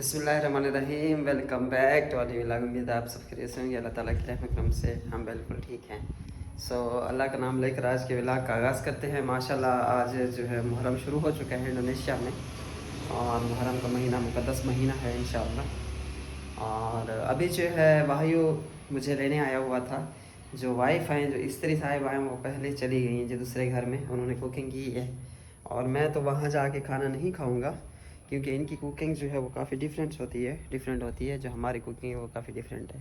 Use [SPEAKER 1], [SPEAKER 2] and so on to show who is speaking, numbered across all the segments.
[SPEAKER 1] बिस्मिल्लाहिर्रहमानिर्रहीम। Welcome back to all vlog. उम्मीद है आप सब खैरियत से होंगे। अल्लाह ताला के रहमत करम से हम बिल्कुल ठीक हैं। अल्लाह का नाम लेकर आज के व्लॉग का आगाज़ करते हैं। माशाल्लाह आज जो है मुहर्रम शुरू हो चुका है इंडोनेशिया में, और मुहर्रम का महीना मुक़द्दस महीना है इंशाअल्लाह। और अभी जो है भाइयों मुझे लेने आया हुआ था। जो वाइफ़ हैं, जो स्त्री साहिब आए, वो पहले चली गई हैं जो दूसरे घर में, उन्होंने कुकिंग की है। और मैं तो वहाँ जाके खाना नहीं खाऊँगा, क्योंकि इनकी कुकिंग जो है वो काफ़ी डिफरेंट होती है। जो हमारी कुकिंग है वो काफ़ी डिफरेंट है।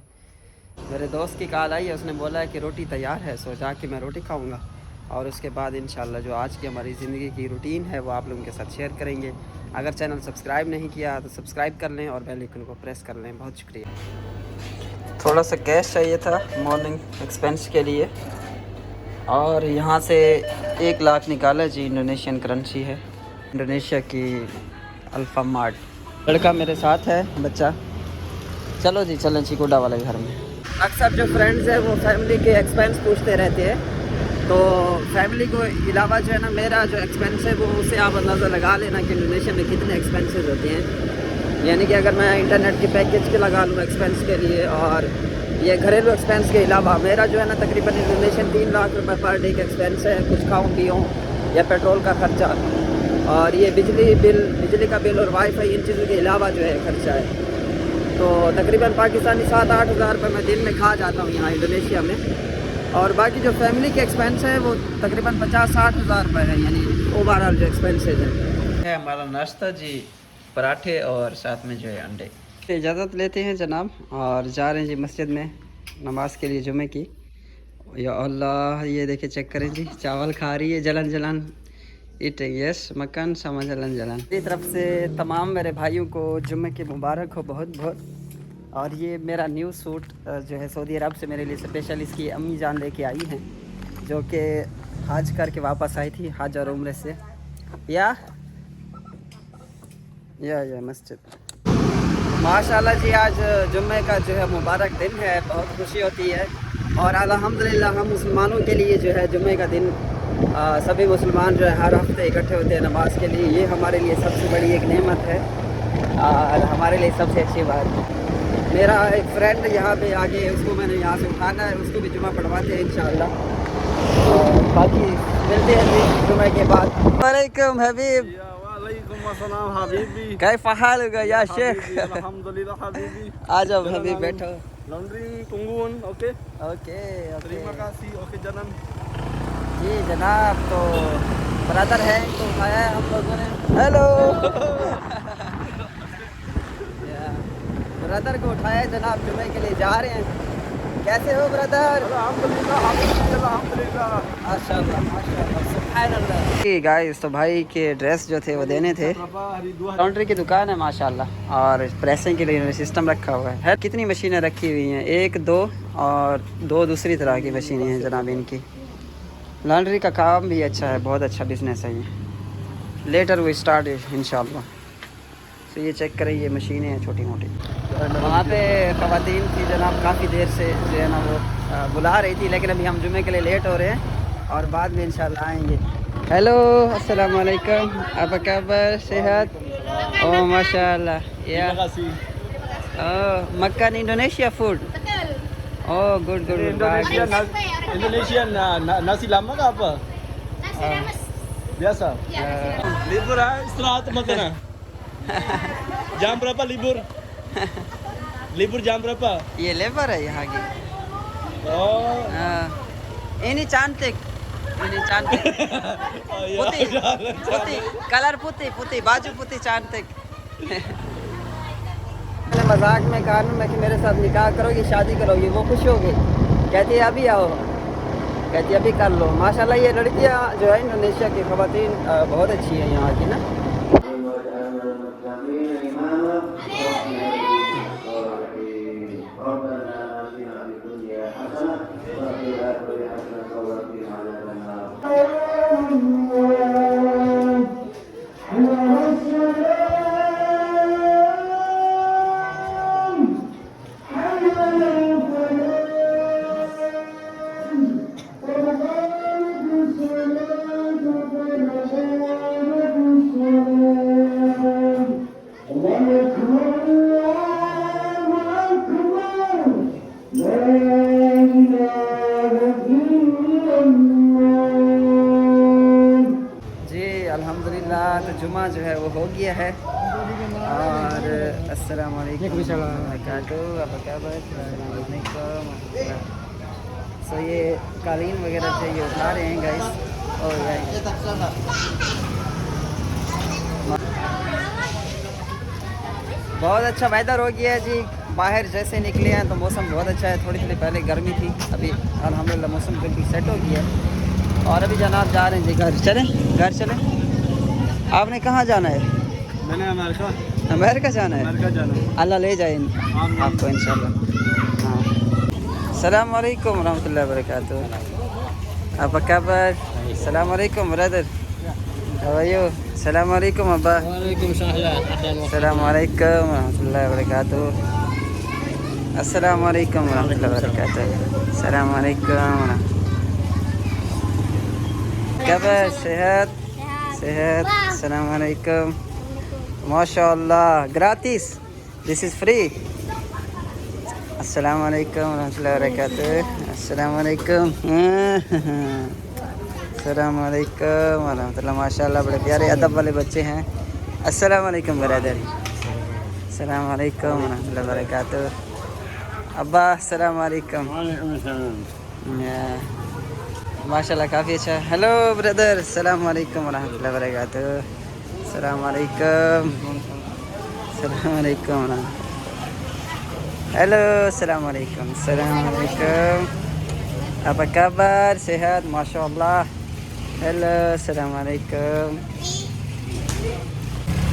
[SPEAKER 1] मेरे दोस्त की कॉल आई है, उसने बोला है कि रोटी तैयार है, सो जाके मैं रोटी खाऊंगा। और उसके बाद इंशाल्लाह जो आज की हमारी ज़िंदगी की रूटीन है वो आप लोगों के साथ शेयर करेंगे। अगर चैनल सब्सक्राइब नहीं किया तो सब्सक्राइब कर लें और बेल आइकन को प्रेस कर लें। बहुत शुक्रिया। थोड़ा सा कैश चाहिए था मॉर्निंग एक्सपेंस के लिए, और यहाँ से 1 लाख निकाला जी। इंडोनेशियन करेंसी है, इंडोनेशिया की अल्फ़ा मार्ट। लड़का मेरे साथ है, बच्चा। चलो जी चलें चिकोडा वाले घर में। अक्सर जो फ्रेंड्स हैं वो फैमिली के एक्सपेंस पूछते रहते हैं, तो फैमिली को अलावा जो है ना मेरा जो एक्सपेंस है वो उसे आप अंदाज़ा लगा लेना कि इंडोनेशिया में कितने एक्सपेंसेस होते हैं। यानी कि अगर मैं इंटरनेट के पैकेज के लगा लूँ एक्सपेंस के लिए, और ये घरेलू एक्सपेंस के अलावा मेरा जो है ना तकरीबन इंडोनेशियन 3 लाख रुपए पर डे का एक्सपेंस है। कुछ खाऊँ पीऊँ या पेट्रोल का खर्चा, और ये बिजली का बिल और वाईफाई, इन चीज़ों के अलावा जो है खर्चा है। तो तकरीबन पाकिस्तानी 7-8 हज़ार रुपये मैं दिन में खा जाता हूँ यहाँ इंडोनेशिया में। और बाकी जो फैमिली के एक्सपेंस है वो तकरीबन 50-60 हज़ार रुपये है, यानी ओवरऑल जो एक्सपेंसेस है हमारा नाश्ता जी, पराठे और साथ में जो है अंडे। इजाज़त लेते हैं जनाब, और जा रहे हैं जी मस्जिद में नमाज के लिए जुमे की। या अल्लाह, ये देखिए चेक करें जी, चावल खा रही है जलन जलन। यस मकान sama जलन जलन। मेरी तरफ से तमाम मेरे भाइयों को जुम्मे की मुबारक हो बहुत बहुत। और ये मेरा न्यू सूट जो है सऊदी अरब से मेरे लिए स्पेशल इसकी अम्मी जान लेके आई हैं, जो कि हज करके वापस आई थी, हज और उम्रे से। या मस्जिद माशाल्लाह जी। आज जुम्मे का जो है मुबारक दिन है, बहुत खुशी होती है। और अल्हम्दुलिल्लाह हम मुसलमानों के लिए जो है जुम्मे का दिन, सभी मुसलमान जो है हर हफ्ते इकट्ठे होते हैं नमाज के लिए। ये हमारे लिए सबसे बड़ी एक नेमत है और हमारे लिए सबसे अच्छी बात। मेरा एक फ्रेंड यहाँ पे आगे, उसको मैंने यहाँ से उठाना है, उसको भी जुम्मा पढ़वाते हैं इंशाअल्लाह। बाकी मिलते हैं जी जुम्मे के बाद। वालेकुम हबीब। कैसा हाल होगा या शेख?
[SPEAKER 2] अल्हम्दुलिल्लाह हबीबी।
[SPEAKER 1] आ जाओ हबीब, बैठो।
[SPEAKER 2] लॉन्ड्री कुंगुन, okay
[SPEAKER 1] okay
[SPEAKER 2] terima kasih, okay जनन।
[SPEAKER 1] जी जनाब, तो ब्रदर है, तो उठाया है हम लोगों ने। हेलो ब्रदर को उठाया है जनाब, जुम्मे के लिए जा रहे हैं। कैसे हो ब्रदर? गाइस, तो भाई के ड्रेस जो थे वो देने थे। लॉन्ड्री की दुकान है माशाल्लाह, और प्रेसिंग के लिए सिस्टम रखा हुआ है। कितनी मशीनें रखी हुई हैं, 1-2 और 2 दूसरी तरह की मशीनें हैं जनाब इनकी। लॉन्ड्री का काम भी अच्छा है, बहुत अच्छा बिजनेस है ये। लेटर वो स्टार्ट इंशाल्लाह। तो ये चेक करें, ये मशीनें हैं छोटी मोटी। वहाँ पे ख़वातीन थी जनाब, काफ़ी देर से जो है ना वो बुला रही थी, लेकिन अभी हम जुमे के लिए लेट हो रहे हैं और बाद में इंशाल्लाह आएंगे। हेलो अस्सलाम वालेकुम, apa kabar, sehat? Oh masyaallah ya. Oh, makan Indonesia food. Oh good good.
[SPEAKER 2] Indonesian nasi lama kah apa? Nasi lemes. Biasa. Libur istirahat makan. Jam berapa libur? Libur jam berapa?
[SPEAKER 1] ये labour है यहाँ की।
[SPEAKER 2] Oh.
[SPEAKER 1] ini cantik, ini cantik. putih, colour putih, बाजू putih cantik। मैंने मजाक में कहा ना मैं कि मेरे साथ निकाह करोगी, शादी करोगी, वो खुश हो गई। कहती है अभी आओ, कहती है अभी कर लो। माशाल्लाह ये लड़कियाँ जो है इंडोनेशिया की ख़वातीन बहुत अच्छी हैं यहाँ की ना। गया है। और अस्सलाम वालेकुम सो ये कालीन वगैरह थे ये उठा रहे हैं गाइस। और बहुत अच्छा वेदर हो गया है जी। बाहर जैसे निकले हैं तो मौसम बहुत अच्छा है। थोड़ी थोड़ी पहले गर्मी थी, अभी अल्हम्दुलिल्लाह मौसम बिल्कुल सेट हो गया है। और अभी जनाब जा रहे हैं जी घर। चलें। आपने कहाँ जाना है?
[SPEAKER 2] मैंने
[SPEAKER 1] अमेरिका जाना है। अल्लाह ले जाए आपको इंशाल्लाह। हाँ, अस्सलाम वालेकुम रहमतुल्लाहि व बरकातुहू। apa kabar? Assalamualaikum brother. How are you? Assalamualaikum abah. Assalamualaikum warahmatullahi wabarakatuh. Assalamualaikum warahmatullahi wabarakatuh. Assalamualaikum. Kabar sehat? Sehat. Assalamualaikum. MashaAllah. Gratis. This is free. Assalamualaikum warahmatullahi wabarakatuh. Assalamualaikum. अस्सलामुअलैकुम वरहमतुल्लाह। माशाल्लाह बड़े प्यारे अदब वाले बच्चे हैं। अस्सलामुअलैकुम ब्रदर। अस्सलामुअलैकुम वरहमतुल्लाहि वबरकातुहू। अब्बा अस्सलामुअलैकुम। माशाल्लाह काफ़ी अच्छा। Hello brother. अस्सलामुअलैकुम वरहमतुल्लाहि वबरकातुहू। अस्सलामुअलैकुम। अस्सलामुअलैकुम। हेलो अस्सलामुअलैकुम। अस्सलामुअलैकुम। apa kabar? Sehat? माशाल्लाह। हेलो अस्सलामुअलैकुम।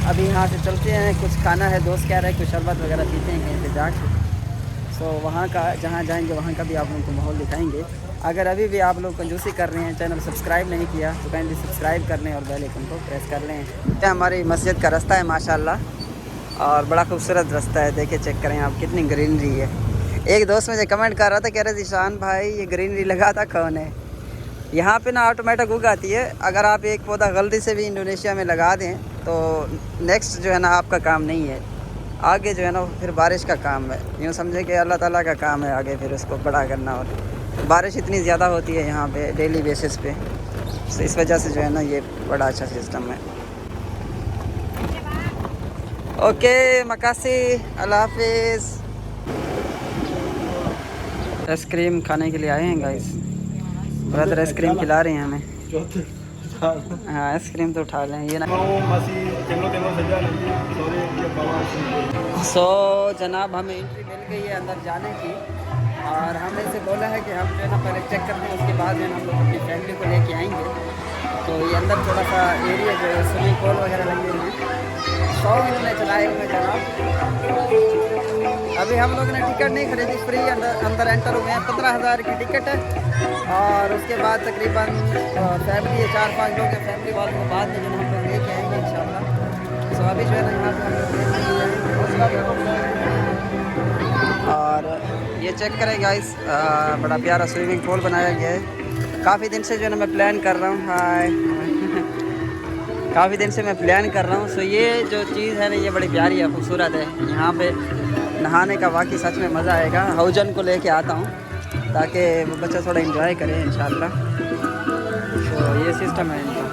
[SPEAKER 1] अभी यहाँ से चलते हैं, कुछ खाना है, दोस्त कह रहे हैं कुछ शरबत वगैरह पीते हैं कहीं पे जाके। सो वहाँ का जहाँ जाएंगे वहाँ का भी आप लोगों को माहौल दिखाएंगे। अगर अभी भी आप लोग कंजूसी कर रहे हैं, चैनल सब्सक्राइब नहीं किया तो काइंडली सब्सक्राइब कर लें और बेल आइकन को प्रेस कर लें। ये हमारी मस्जिद का रास्ता है माशाल्लाह, और बड़ा खूबसूरत रास्ता है। देखिए चेक करें आप, कितनी ग्रीनरी है। एक दोस्त मुझे कमेंट कर रहा था, कह रहे ईशान भाई ये ग्रीनरी लगाता कौन है? यहाँ पे ना ऑटोमेटिक उग आती है। अगर आप एक पौधा गलती से भी इंडोनेशिया में लगा दें तो नेक्स्ट जो है ना आपका काम नहीं है, आगे जो है ना फिर बारिश का काम है। यूँ समझे कि अल्लाह ताला का काम है आगे फिर उसको बड़ा करना। और बारिश इतनी ज़्यादा होती है यहाँ पे डेली बेसिस पे, तो इस वजह से जो है ना ये बड़ा अच्छा सिस्टम है। ओके मकासी, अल्लाह हाफिज़। आइसक्रीम खाने के लिए आए हैं गाइस। ब्रदर आइसक्रीम खिला रहे हैं हमें। हाँ आइसक्रीम तो उठा लें ये ना। सो जनाब हमें एंट्री मिल गई है अंदर जाने की, और हमने से बोला है कि हम जो है ना पहले चेक करते हैं, उसके बाद जो है हम लोग अपनी फैमिली को लेके आएंगे। तो ये अंदर थोड़ा सा एरिया जो है स्विमिंग पूल वगैरह लगे हुए हैं। 100 इन्होंने चलाए हुए जनाब। अभी हम लोगों ने टिकट नहीं खरीदी, फ्री अंदर एंटर हुए हैं। 15,000 की टिकट है। और उसके बाद तकरीबन फैमिली है, 4-5 लोग हैं। फैमिली वालों को बाद में जो हम लोग लेके आएंगे इंशाल्लाह। सो अभी जो है ना यहाँ पे और ये चेक करें गाइस, बड़ा प्यारा स्विमिंग पूल बनाया गया है। काफ़ी दिन से जो है ना मैं प्लान कर रहा हूँ। हाय काफ़ी दिन से मैं प्लान कर रहा हूँ। सो ये जो चीज़ है ना ये बड़ी प्यारी है, खूबसूरत है। यहाँ पे नहाने का वाकई सच में मज़ा आएगा। हाउजन को लेके आता हूँ ताकि वो बच्चा थोड़ा एंजॉय करे इंशाल्लाह। तो ये सिस्टम है इनका।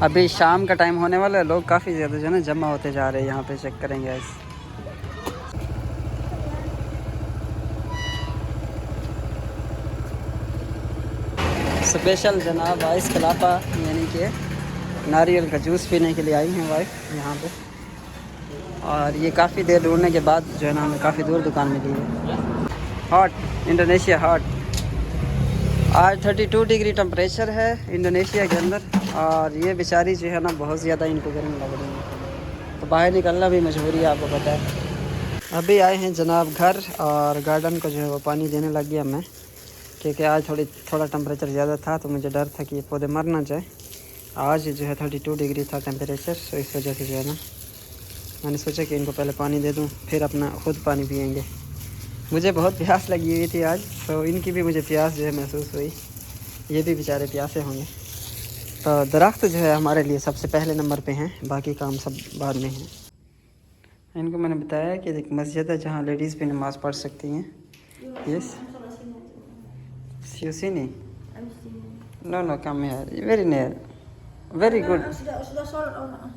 [SPEAKER 1] अभी शाम का टाइम होने वाला है, लोग काफ़ी ज़्यादा जो है ना जमा होते जा रहे हैं यहाँ पे। चेक करेंगे इस स्पेशल जनाब आइस खिलाफा यानी कि नारियल का जूस पीने के लिए आई हैं वाइफ यहाँ पे। और ये काफ़ी देर ढूंढने के बाद जो है ना हमें काफ़ी दूर दुकान मिली है। Hot Indonesia hot. आज 32 डिग्री टेम्परेचर है इंडोनेशिया के अंदर। और ये बेचारी जो है ना बहुत ज़्यादा इनको गर्मी लग रही है, तो बाहर निकलना भी मजबूरी है, आपको पता है। अभी आए हैं जनाब घर, और गार्डन को जो है वो पानी देने लग गया मैं, क्योंकि आज थोड़ा टेम्परेचर ज़्यादा था तो मुझे डर था कि ये पौधे मर ना जाए। आज जो है 32 डिग्री था टेम्परेचर, तो इस वजह से जो है ना मैंने सोचा कि इनको पहले पानी दे दूँ, फिर अपना खुद पानी पियेंगे। मुझे बहुत प्यास लगी हुई थी आज, तो इनकी भी मुझे प्यास जो है महसूस हुई। ये भी बेचारे प्यासे होंगे। तो दरख्त जो है हमारे लिए सबसे पहले नंबर पे हैं, बाकी काम सब बाद में हैं। इनको मैंने बताया कि एक मस्जिद है जहाँ लेडीज़ भी नमाज़ पढ़ सकती हैं। Yes Siusini? No, no, come here. Very near. Very good.
[SPEAKER 3] Sudah sholat orang.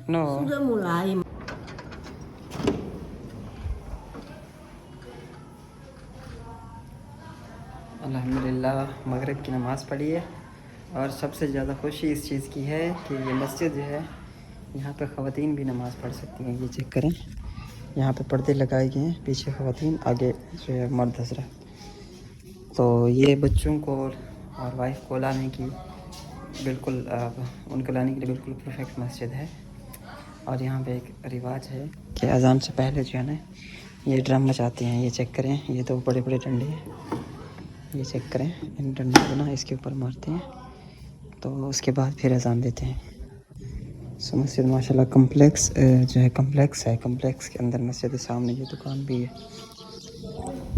[SPEAKER 1] No.
[SPEAKER 3] Sudah mulai.
[SPEAKER 1] अल्हम्दुलिल्लाह मगरिब की नमाज़ पढ़ी है और सबसे ज़्यादा खुशी इस चीज़ की है कि ये मस्जिद जो है यहाँ पे ख़वातीन भी नमाज़ पढ़ सकती हैं। ये चेक करें, यहाँ पे पर्दे लगाए गए हैं, पीछे ख़वातीन, आगे जो है मर्द हज़रात। तो ये बच्चों को और वाइफ को लाने की बिल्कुल उनको लाने के लिए बिल्कुल परफेक्ट मस्जिद है। और यहाँ पे एक रिवाज है कि अज़ान से पहले जो है ना ये ड्रम बजाते हैं। ये चेक करें, ये तो बड़े बड़े डंडे हैं, ये चेक करें, इन डंडों को ना इसके ऊपर मारते हैं तो उसके बाद फिर अज़ान देते हैं। सो मस्जिद माशाल्लाह कम्प्लेक्स जो है कम्प्लेक्स के अंदर मस्जिद है। सामने ये दुकान भी है।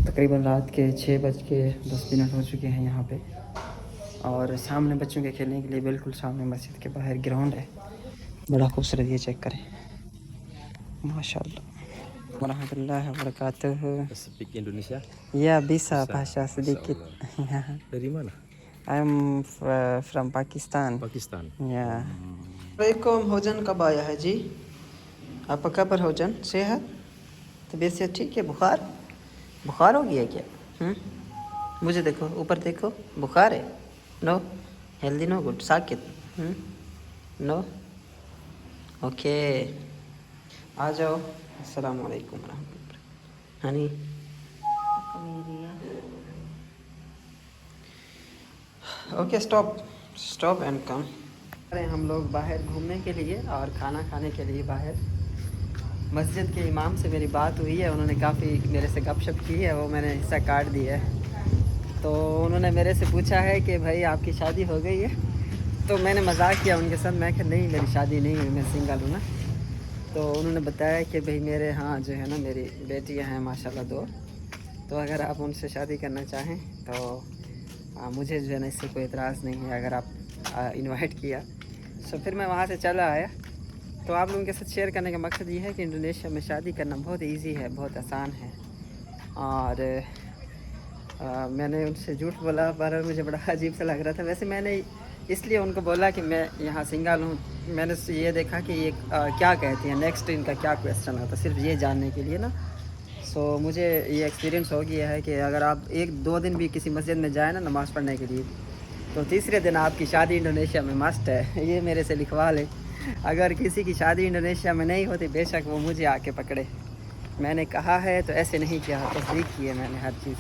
[SPEAKER 1] तकरीबन रात के 6:10 हो चुके हैं यहाँ पे। और सामने बच्चों के खेलने के लिए बिल्कुल सामने मस्जिद के बाहर ग्राउंड है, बड़ा खूबसूरत। ये चेक करें माशाल्लाह। warahmatullahi wabarakatuh.
[SPEAKER 2] Speak Indonesia?
[SPEAKER 1] Ya bisa bahasa sedikit.
[SPEAKER 2] Dari mana?
[SPEAKER 1] I'm from Pakistan.
[SPEAKER 2] Pakistan.
[SPEAKER 1] Ya. Assalamualaikum, होजन कब आया है जी? आपका कब होजन? सेहत तबीयत से ठीक है? बुखार हो गया क्या? मुझे देखो, ऊपर देखो, बुखार है? नो हेल्दी, नो गुड, साकित, नो ओके। आ जाओ। अस्सलाम वालेकुम रहमतुल्लाह। Honey okay, stop and come. अरे हम लोग बाहर घूमने के लिए और खाना खाने के लिए बाहर। मस्जिद के इमाम से मेरी बात हुई है, उन्होंने काफ़ी मेरे से गपशप की है, वो मैंने हिस्सा काट दिया है। तो उन्होंने मेरे से पूछा है कि भाई आपकी शादी हो गई है? तो मैंने मजाक किया उनके साथ, मैं कहा नहीं मेरी शादी नहीं हुई, मैं सिंगल हूँ ना। तो उन्होंने बताया कि भाई मेरे यहाँ जो है ना मेरी बेटियाँ हैं माशाल्लाह 2, तो अगर आप उनसे शादी करना चाहें तो मुझे जो है ना इससे कोई एतराज़ नहीं है अगर आप इनवाइट किया। तो फिर मैं वहाँ से चला आया। तो आप लोगों के साथ शेयर करने का मकसद ये है कि इंडोनेशिया में शादी करना बहुत इजी है, बहुत आसान है। और मैंने उनसे झूठ बोला पर मुझे बड़ा अजीब सा लग रहा था। वैसे मैंने इसलिए उनको बोला कि मैं यहाँ सिंगल हूँ, मैंने ये देखा कि ये क्या कहती हैं, नेक्स्ट इनका क्या क्वेश्चन आता, सिर्फ ये जानने के लिए ना। सो मुझे ये एक्सपीरियंस हो गया है कि अगर आप 1-2 दिन भी किसी मस्जिद में जाए ना नमाज़ पढ़ने के लिए, तो तीसरे दिन आपकी शादी इंडोनेशिया में मस्ट है। ये मेरे से लिखवा ले। अगर किसी की शादी इंडोनेशिया में नहीं होती बेशक वो मुझे आके पकड़े, मैंने कहा है तो ऐसे नहीं किया, तस्दीक की है मैंने हर चीज़।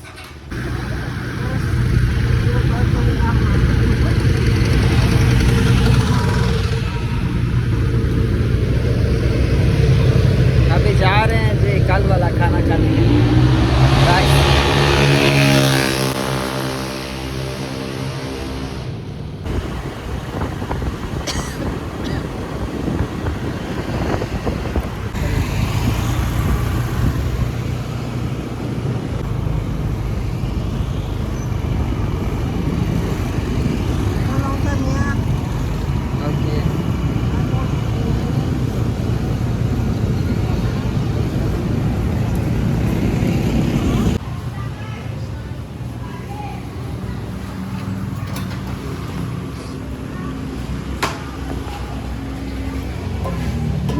[SPEAKER 1] अभी जा रहे हैं जी कल वाला खाना खाने।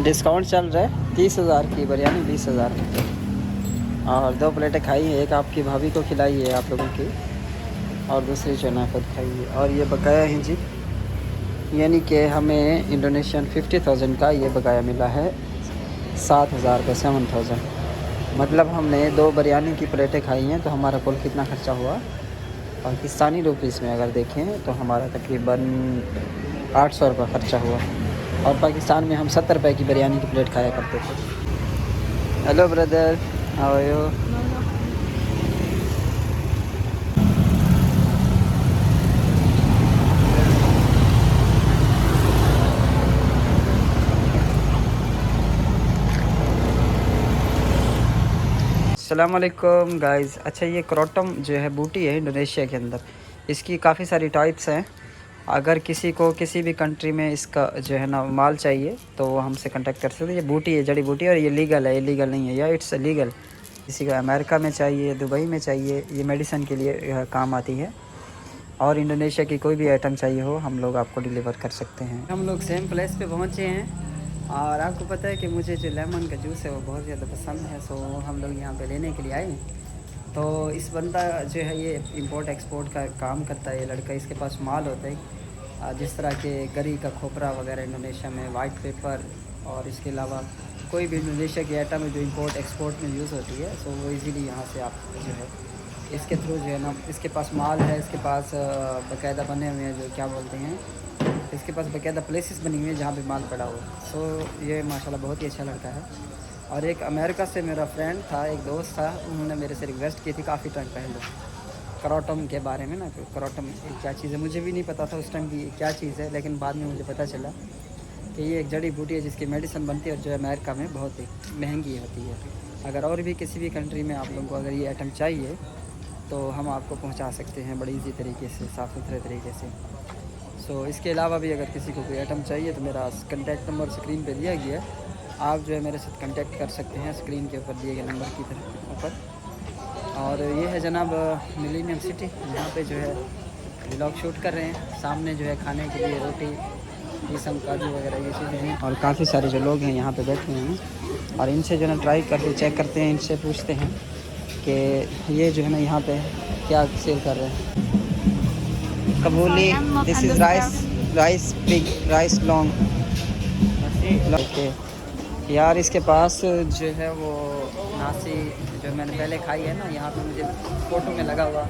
[SPEAKER 1] डिस्काउंट चल रहा है, 30,000 की बिरयानी 20,000 की। और 2 प्लेटें खाई हैं, एक आपकी भाभी को खिलाई है आप लोगों की और दूसरी जो ना खुद खाई है। और ये बकाया है जी, यानी कि हमें इंडोनेशियन 50,000 का ये बकाया मिला है 7,000 का, 7,000। मतलब हमने 2 बिरयानी की प्लेटें खाई हैं तो हमारा कुल कितना खर्चा हुआ पाकिस्तानी रुपीस में अगर देखें तो हमारा तकरीबन 800 रुपये ख़र्चा हुआ। और पाकिस्तान में हम 70 रुपये की बिरयानी की प्लेट खाया करते थे। Hello brother, how are you? अस्सलाम वालेकुम गाइस। अच्छा, ये क्रोटम जो है बूटी है इंडोनेशिया के अंदर, इसकी काफ़ी सारी टाइप्स हैं अगर किसी को किसी भी कंट्री में इसका जो है ना माल चाहिए तो वो हमसे कांटेक्ट कर सकते हैं। ये बूटी है, जड़ी बूटी, और ये लीगल है, इलीगल नहीं है, या इट्स लीगल। किसी को अमेरिका में चाहिए, दुबई में चाहिए, ये मेडिसिन के लिए काम आती है। और इंडोनेशिया की कोई भी आइटम चाहिए हो, हम लोग आपको डिलीवर कर सकते हैं। हम लोग सेम प्लेस पे पहुँचे हैं और आपको पता है कि मुझे जो लेमन का जूस है वो बहुत ज़्यादा पसंद है। सो हम लोग यहाँ पे लेने के लिए आए। तो इस बंदा जो है ये इंपोर्ट एक्सपोर्ट का काम करता है, ये लड़का। इसके पास माल होता है जिस तरह के गरी का खोपरा वगैरह इंडोनेशिया में, वाइट पेपर, और इसके अलावा कोई भी इंडोनेशिया की आइटम है जो इंपोर्ट एक्सपोर्ट में यूज़ होती है, सो वो इजीली यहाँ से आप जो है इसके थ्रू जो है ना, इसके पास माल है, इसके पास बाकायदा बने हुए हैं जो क्या बोलते हैं, इसके पास बाकायदा प्लेसेस बनी हुई हैं जहाँ पे माल पड़ा हो। सो ये माशाल्लाह बहुत ही अच्छा लड़का है। और एक अमेरिका से मेरा फ्रेंड था, एक दोस्त था, उन्होंने मेरे से रिक्वेस्ट की थी काफ़ी टाइम पहले कराटम के बारे में ना, कि कराटम क्या चीज़ है। मुझे भी नहीं पता था उस टाइम की क्या चीज़ है, लेकिन बाद में मुझे पता चला कि ये एक जड़ी बूटी है जिसकी मेडिसिन बनती है और जो अमेरिका में बहुत ही महंगी होती है। अगर और भी किसी भी कंट्री में आप लोगों को अगर ये आइटम चाहिए तो हम आपको पहुंचा सकते हैं बड़ी इजी तरीके से, साफ़ सुथरे तरीके से। सो इसके अलावा भी अगर किसी को कोई आइटम चाहिए तो मेरा कॉन्टैक्ट नंबर स्क्रीन पे दिया गया है, आप जो है मेरे साथ कांटेक्ट कर सकते हैं स्क्रीन के ऊपर दिए गए नंबर की तरफ ऊपर। और ये है जनाब मिलेनियम सिटी, यहाँ पे जो है व्लॉग शूट कर रहे हैं। सामने जो है खाने के लिए रोटी, पीसम, काजू वगैरह ये चीज़ें हैं। और काफ़ी सारे जो लोग हैं यहाँ पे बैठे हैं और इनसे जो है ना ट्राई करके चेक करते हैं, इनसे पूछते हैं कि ये जो है ना यहाँ पे क्या सेल कर रहे हैं। कबूली, this is rice big, rice long. Okay यार, इसके पास जो है वो नासी जो मैंने पहले खाई है ना, यहाँ पे मुझे फ़ोटो में लगा हुआ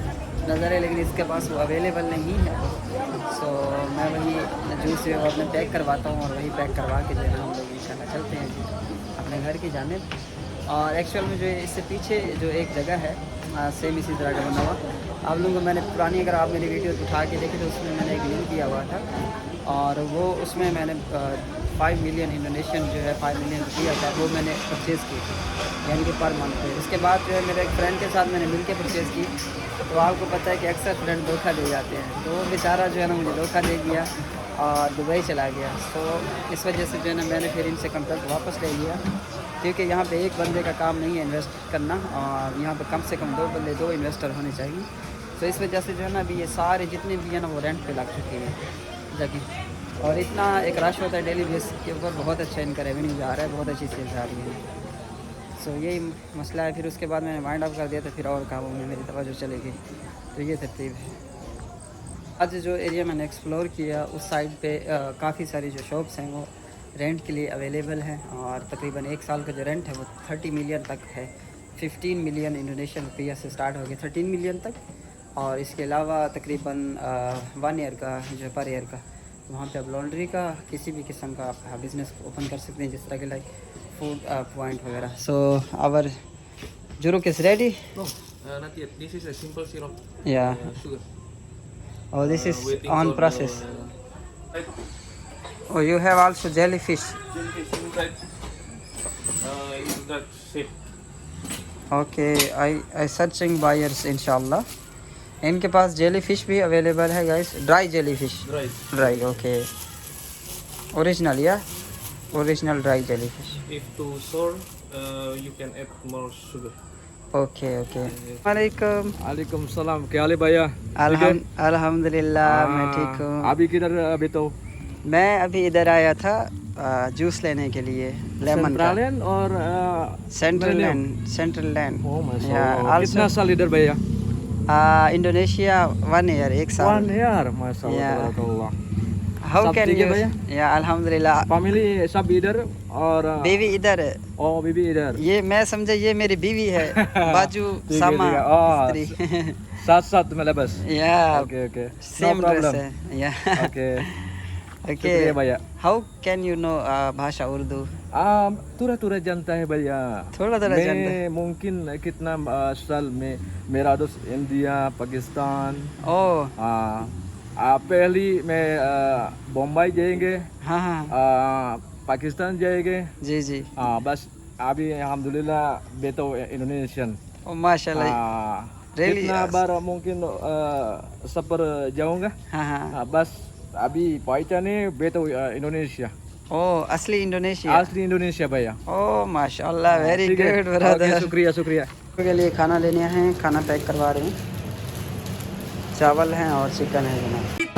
[SPEAKER 1] नज़र है, लेकिन इसके पास वो अवेलेबल नहीं है। सो मैं वही जूस जो है अपने पैक करवाता हूँ और वही पैक करवा के जो है हम लोग इंशाल्लाह चलते हैं जी अपने घर की जानिब। और एक्चुअल में जो है इससे पीछे जो एक जगह है सेम इसी तरह का बना हुआ, आप लोगों को मैंने पुरानी, अगर आप मेरी वीडियो उठा के देखें तो उसमें मैंने एक लिंक किया हुआ था और वो उसमें मैंने 5 मिलियन इंडोनेशियन जो है 5 मिलियन रुपया था वो मैंने परचेज़ की थी, यानी कि पर मंथ पे। उसके बाद जो है मेरे एक फ्रेंड के साथ मैंने मिल के परचेज़ की। तो आपको पता है कि अक्सर फ्रेंड धोखा दे जाते हैं, तो वो बेचारा जो है ना मुझे धोखा दे दिया और दुबई चला गया। तो इस वजह से जो है ना मैंने फिर इनसे कॉन्ट्रैक्ट वापस ले लिया, क्योंकि यहाँ पे एक बंदे का काम नहीं है इन्वेस्ट करना, और यहाँ पे कम से कम 2 बंदे, 2 इन्वेस्टर होने चाहिए। तो इस वजह से जो है ना अभी ये सारे जितने भी हैं ना वो रेंट पे लग चुके हैं जगह, और इतना एक रश होता है डेली बेस के ऊपर, बहुत अच्छा इनका रेवेन्यू जा रहा है, बहुत अच्छी सेल्स आ रही है। सो यही मसला है। फिर उसके बाद मैंने वाइंड अप कर दिया तो फिर और कामों में मेरी तवज्जो चलेगी। तो ये तरतीब है। आज जो एरिया मैंने एक्सप्लोर किया उस साइड पे काफ़ी सारी जो शॉप्स हैं वो रेंट के लिए अवेलेबल हैं, और तकरीबन 1 साल का जो रेंट है वो 30 मिलियन तक है। 15 मिलियन इंडोनेशियन रुपया से स्टार्ट हो गया 13 मिलियन तक। और इसके अलावा तकरीबन 1 ईयर का जो है पर ईयर का, वहाँ पे आप लॉन्ड्री का किसी भी किस्म का आप बिज़नेस ओपन कर सकते हैं, जिस तरह के लाइक फूड पॉइंट वगैरह। सो आवर जुरुक is ready.
[SPEAKER 2] Not yet. This is a simple syrup.
[SPEAKER 1] Yeah.
[SPEAKER 2] Sugar.
[SPEAKER 1] Oh, this is
[SPEAKER 2] Waiting
[SPEAKER 1] on
[SPEAKER 2] for
[SPEAKER 1] process.
[SPEAKER 2] the
[SPEAKER 1] Oh, you have also jellyfish.
[SPEAKER 2] jellyfish inside. In that shape.
[SPEAKER 1] Okay, I searching buyers inshallah. इनके पास jellyfish भी available है guys, dry jellyfish. Dry, okay. Original या original dry jellyfish.
[SPEAKER 2] If too sour, you can add more sugar.
[SPEAKER 1] Okay okay. वालेकुम।
[SPEAKER 2] Waalaikumsalam. क्या हाल है भैया?
[SPEAKER 1] अल्हम्दुलिल्लाह मैं ठीक हूँ।
[SPEAKER 2] अभी किधर अभी तो?
[SPEAKER 1] मैं अभी इधर आया था जूस लेने के लिए, लेमन का।
[SPEAKER 2] लैंड और
[SPEAKER 1] सेंट्रल लैंड।
[SPEAKER 2] Oh माशाल्लाह। कितना साल इधर भैया?
[SPEAKER 1] इंडोनेशिया 1 ईयर, 1 साल।
[SPEAKER 2] 1 year माशाल्लाह तबारकल्लाह।
[SPEAKER 1] हाउ
[SPEAKER 2] सब
[SPEAKER 1] कैन
[SPEAKER 2] ठीक है
[SPEAKER 1] यू?
[SPEAKER 2] भैया?
[SPEAKER 1] या अल्हम्दुलिल्लाह।
[SPEAKER 2] फैमिली सब इधर और
[SPEAKER 1] बीवी इधर है।
[SPEAKER 2] ओ बीबी इधर।
[SPEAKER 1] ये मैं समझे ये मेरी बीवी है, बाजू
[SPEAKER 2] ठीक है,
[SPEAKER 1] सामा
[SPEAKER 2] ठीक है।
[SPEAKER 1] स्त्री।
[SPEAKER 2] साथ साथ मतलब बस।
[SPEAKER 1] या
[SPEAKER 2] ओके ओके।
[SPEAKER 1] सेम ड्रेस है। या
[SPEAKER 2] ओके
[SPEAKER 1] ओके
[SPEAKER 2] शुक्रिया भैया।
[SPEAKER 1] हाउ कैन यू नो भाषा उर्दू?
[SPEAKER 2] थोड़ा जानता है भैया।
[SPEAKER 1] थोड़ा जानता है।
[SPEAKER 2] मैं मुमकिन कितना साल में मेरा दोस्त इंडिया पाकिस्तान।
[SPEAKER 1] ओह
[SPEAKER 2] पहली मैं बम्बई जाएंगे।
[SPEAKER 1] हाँ हाँ
[SPEAKER 2] पाकिस्तान जाएंगे।
[SPEAKER 1] जी जी।
[SPEAKER 2] बस अभी अल्हम्दुलिल्लाह बेटो इंडोनेशियन।
[SPEAKER 1] ओ माशाल्लाह।
[SPEAKER 2] कितना बार मुमकिन सफर जाऊंगा।
[SPEAKER 1] हाँ हाँ
[SPEAKER 2] बस अभी पहचाने बेटा इंडोनेशिया,
[SPEAKER 1] ओ असली इंडोनेशिया।
[SPEAKER 2] असली इंडोनेशिया भैया।
[SPEAKER 1] ओ माशाल्लाह, वेरी
[SPEAKER 2] ठीक है,
[SPEAKER 1] गुड ब्रदर।
[SPEAKER 2] ओके, शुक्रिया शुक्रिया।
[SPEAKER 1] के लिए खाना लेने हैं, खाना पैक करवा रहे हैं। चावल हैं और चिकन है जनाब।